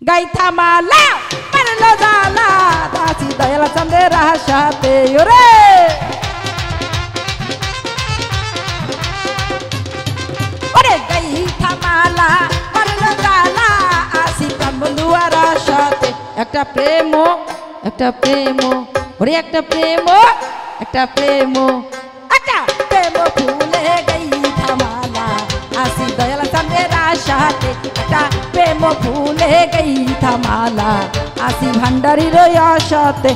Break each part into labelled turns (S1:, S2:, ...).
S1: গাইথা মালা মারলো জালা দাসি দয়াল চাঁদের আশাতে ওরে ওরে গাইথা মালা মারলো জালা আসি কামলুয়ার আশাতে একটা প্রেম ওরে একটা প্রেম ফুলে গাইথা মালা আসি দয়াল চাঁদের আশাতে একটা প্রেম ফুলে গাইথা মালা আসি ভান্ডারির আশাতে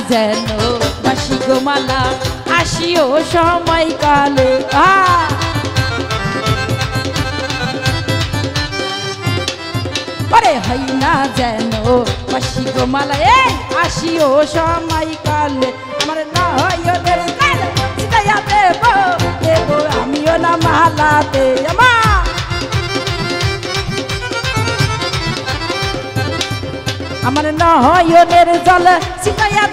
S1: যেন বাসি গো মালা আসিও সময় কালে হয় না যেন বাসি গো মালা আসিও সময় কালে আমার নয়নের দেব আমিও না মালাতে আমার নয়নের জল ছিটাইয়া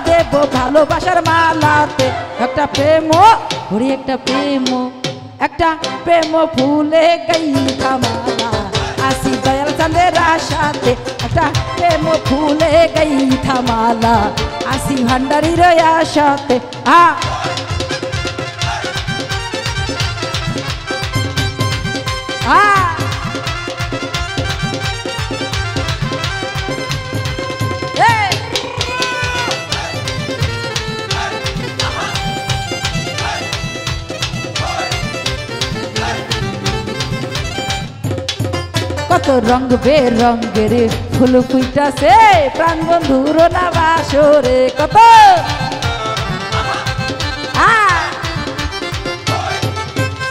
S1: দেব ভালোবাসার মালাতে একটা প্রেম ওরে একটা প্রেম ফুলে গাইথা মালা আসি দয়াল চাঁদের আশাতে একটা প্রেম ফুলে গাইথা মালা আসি ভান্ডারির আশাতে কত রঙ বেরঙের ফুল ফুইটাছে প্রাণ বন্ধুর না বাসরে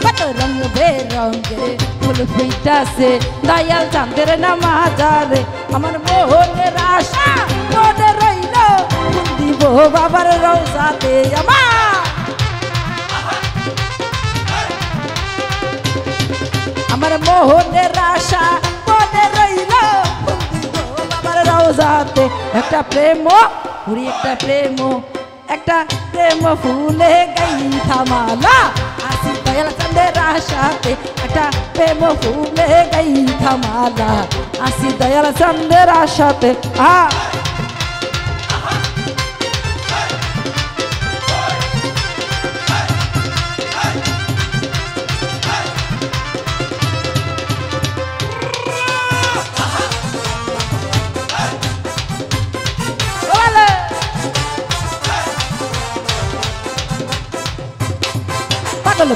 S1: কত রঙ বেরঙের ফুল ফুইটাছে দয়াল চাঁদের নামাজারে আমার মোহনের আশা মনে রইল ফুল দিব বাবার রওজাতে আমার মোহনের আশা মনে রইল বাবার রওজাতে একটা প্রেম ওরে একটা প্রেম ফুলে গাইথা মালা আসি দয়াল চাঁদের আশাতে একটা প্রেম ফুলে গাইথা মালা আসি দয়াল চাঁদের আশাতে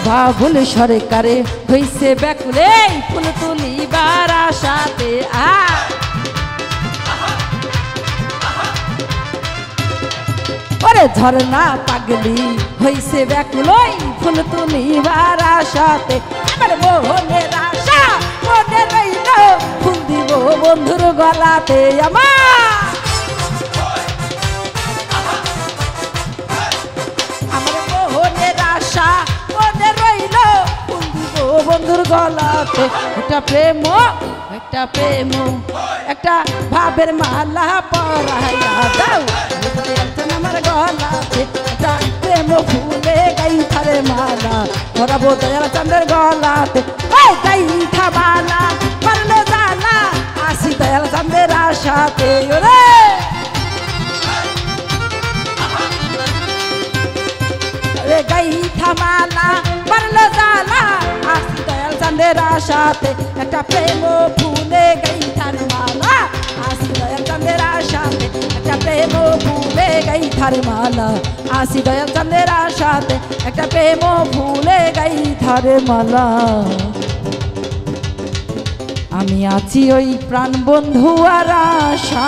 S1: বাবুল সরকারে হইছে ব্যাকুলে ফুল তুলিবার আশাতে ওরে ঝরনা পাগলি হইছে ব্যাকুলই ফুল তুলিবার আশাতে আমার মোহনের আশা মনে রইল ফুল দিব বন্ধুর গলাতে আমার মোহনের আশা বন্ধুর গলাতে একটা প্রেম একটা ভাবের মালা পরাইয়া দাও আমার গলাতে একটা প্রেম ফুলে গাইথারে মালা পরাবো দয়াল চাঁদের গলাতে গাইথা মালা পারলো জালা আসি দয়াল চাঁদের আশাতে ওরে গাইথা মালা পারলো জালা আসি দয়াল চাঁদের আশাতে একটা প্রেম ফুলে গাইথার মালা আসি দয়াল চাঁদের আশাতে একটা প্রেম ফুলে গাইথার মালা আসি দয়াল চাঁদের আশাতে একটা প্রেম ফুলে গাইথার মালা আমি আছি ওই প্রাণ বন্ধু আর আশা